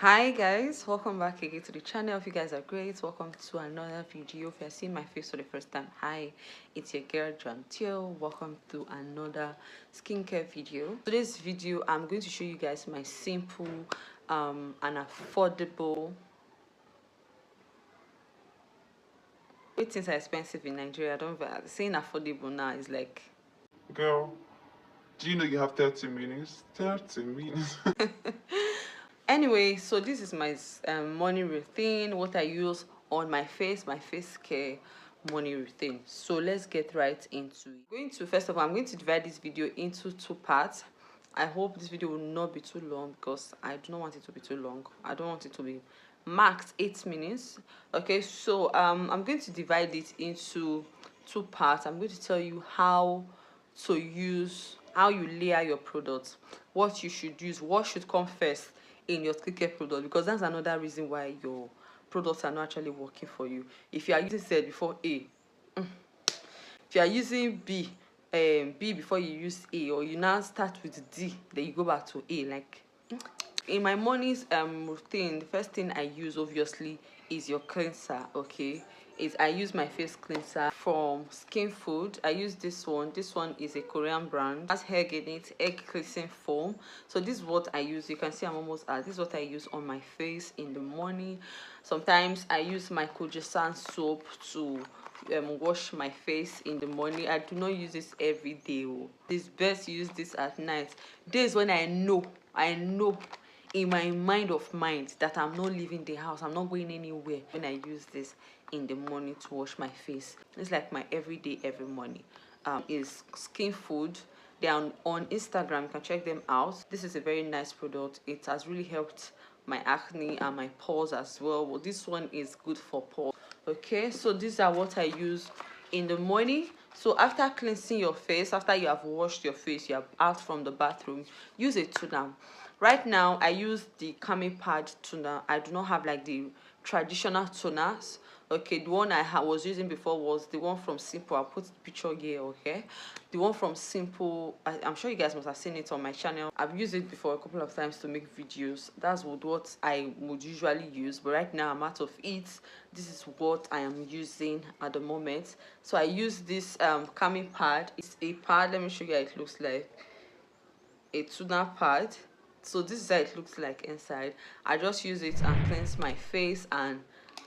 Hi guys, welcome back again to the channel. If you guys are great, welcome to another video. If you're seeing my face for the first time, hi, it's your girl Jantil. Welcome to another skincare video. Today's video, I'm going to show you guys my simple and affordable. Things are expensive in Nigeria. I don't saying affordable now is like, girl, do you know you have 30 minutes? 30 minutes. Anyway, so this is my morning routine, what I use on my face care morning routine. So let's get right into it. First of all, I'm going to divide this video into two parts. I hope this video will not be too long because I do not want it to be too long. I don't want it to be max 8 minutes. Okay, so I'm going to divide it into two parts. I'm going to tell you how you layer your products, what you should use, what should come first in your skincare product, because that's another reason why your products are not actually working for you. If you are using Z before A, if you are using B before you use A, or you now start with D, then you go back to A. Like in my morning's routine, the first thing I use obviously is your cleanser. Okay, I use my face cleanser from Skin Food. I use this one. This one is a Korean brand. It has egg in it, egg cleansing foam. So this is what I use. You can see I'm almost at this is what I use on my face in the morning. Sometimes I use my Kojisan soap to wash my face in the morning. I do not use this every day. It's best to use this at night. Days when I know in my mind that I'm not leaving the house, I'm not going anywhere, when I use this in the morning to wash my face. It's like my everyday, every morning. Is Skin Food. They are on Instagram. You can check them out. This is a very nice product. It has really helped my acne and my pores as well. This one is good for pores. Okay, so these are what I use in the morning. So after cleansing your face, after you have washed your face, you are out from the bathroom, use a toner. Right now I use the calming pad toner. I do not have like the traditional toners. Okay, the one I was using before was the one from Simple. I'll put the picture here. Okay, the one from Simple, I'm sure you guys must have seen it on my channel. I've used it before a couple of times to make videos. That's what I would usually use, but right now I'm out of it. This is what I am using at the moment. So I use this calming pad. It's a pad. Let me show you how it looks like. A toner pad. So this is how it looks like inside. I just use it and cleanse my face, and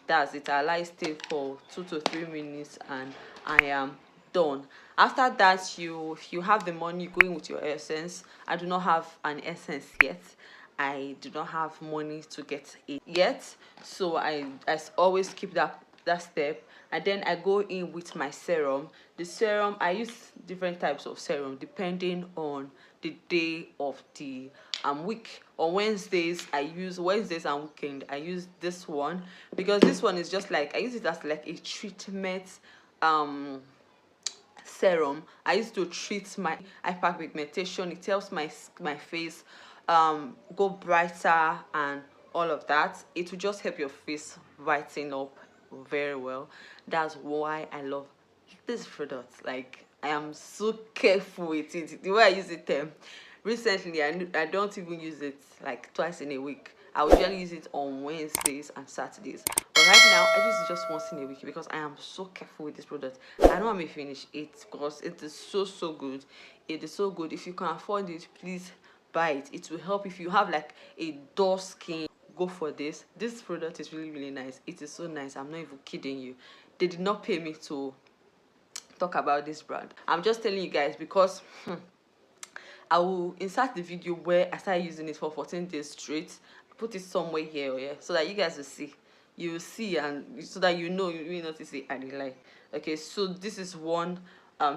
that's it. I allow it stay for 2 to 3 minutes and I am done. After that, if you have the money, go in with your essence. I do not have an essence yet. I do not have money to get it yet, so I always keep that step. And then I go in with my serum. The serum, I use different types of serum depending on the day of the week. On Wednesdays and weekend, I use this one, because this one is just like, I use it as like a treatment serum. I used to treat my hyperpigmentation. It helps my face go brighter and all of that. It will just help your face brighten up very well. That's why I love this product. Like, I am so careful with it. The way I use it, recently I don't even use it like twice in a week. I usually use it on Wednesdays and Saturdays, but right now I use it just once in a week because I am so careful with this product. I know I may finish it because it is so good. It is so good. If you can afford it, please buy it. It will help. If you have like a dull skin, go for this. This product is really nice. It is so nice. I'm not even kidding you. They did not pay me to talk about this brand. I'm just telling you guys because I will insert the video where I started using it for 14 days straight. Put it somewhere here or here so that you guys will see. You will see, and so that you know, you will notice it. I like. Okay, so this is one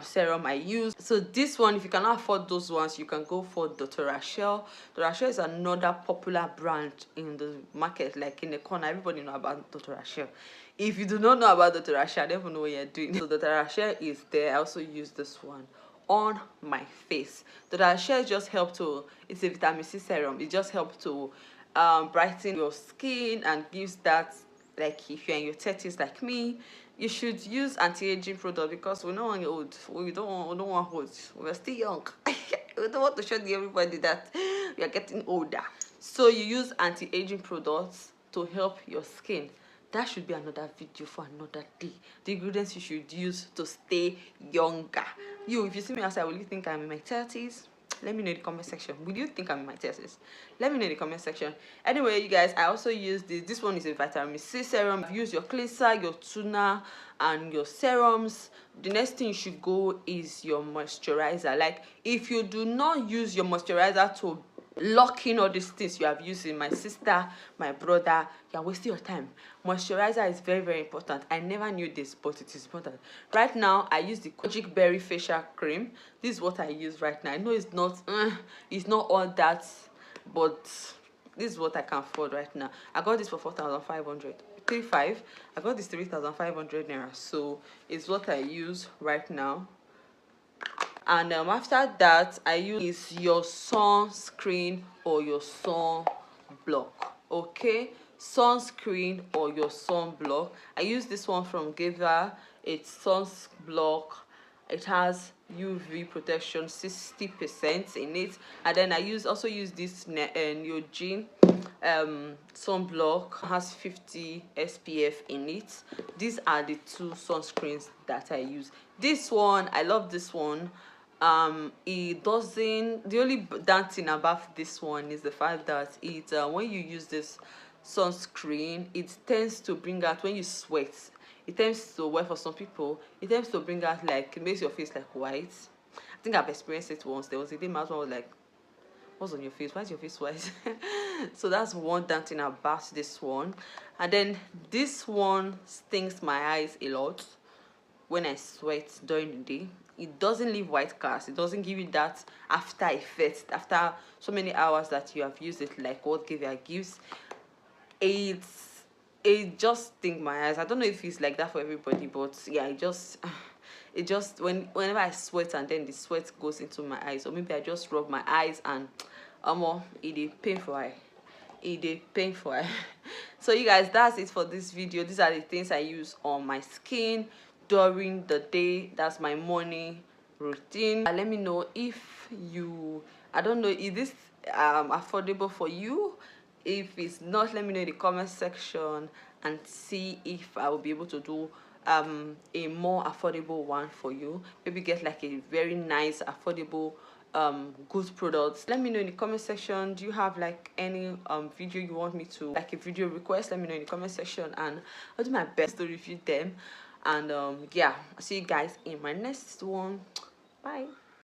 serum I use. So this one, if you cannot afford those ones, you can go for Dr. Rachel. Dr. Rachel is another popular brand in the market, like in the corner. Everybody know about Dr. Rachel. If you do not know about Dr. Rachel, I don't even know what you're doing. So Dr. Rachel is there. I also use this one on my face. Dr. Rachel just help to, it's a vitamin C serum. It just helps to brighten your skin and gives that, like if you're in your 30s like me, you should use anti-aging product, because we don't want old. We don't want old. We're still young. We don't want to show everybody that we are getting older. So you use anti-aging products to help your skin. That should be another video for another day. The ingredients you should use to stay younger. You, if you see me outside, will you think I'm in my 30s? Let me know in the comment section. Will you think I'm in my 30s? Let me know in the comment section. Anyway, you guys, I also use this one is a vitamin C serum. Use your cleanser, your toner, and your serums. The next thing you should go is your moisturizer. Like, if you do not use your moisturizer to lock in all these things you have used in, my sister, my brother, you're wasting your time. Moisturizer is very, very important. I never knew this, but it is important. Right now, I use the kojic berry facial cream. This is what I use right now. I know it's not all that, but this is what I can afford right now. I got this for 4,500. 35. I got this 3,500 naira. So it's what I use right now. And after that, I use your sunscreen or your sun block. Okay, sunscreen or your sunblock. I use this one from Giver. It's sunblock. It has UV protection 60% in it. And then I also use this Neogen sunblock, has 50 SPF in it. These are the two sunscreens that I use. This one, I love this one. It doesn't, the only bad thing about this one is the fact that it when you use this sunscreen, it tends to bring out, when you sweat, it tends to, well, for some people, it tends to bring out, like, it makes your face like white. I think I've experienced it once. There was a day my husband was like, what's on your face? Why is your face white? So that's one bad thing about this one. And then this one stings my eyes a lot when I sweat during the day. It doesn't leave white cast. It doesn't give you that after effect after so many hours that you have used it, like what Giver gives. It just stings my eyes. I don't know if it's like that for everybody, but yeah, it just whenever I sweat and then the sweat goes into my eyes, or maybe I just rub my eyes and it is painful. It is painful. So you guys, that's it for this video. These are the things I use on my skin during the day. That's my morning routine. Let me know if you, I don't know, is this affordable for you? If it's not, let me know in the comment section and see if I will be able to do a more affordable one for you. Maybe get like a very nice affordable good products. Let me know in the comment section. Do you have like any video you want me to, like a video request? Let me know in the comment section and I'll do my best to review them. And yeah, I'll see you guys in my next one. Bye.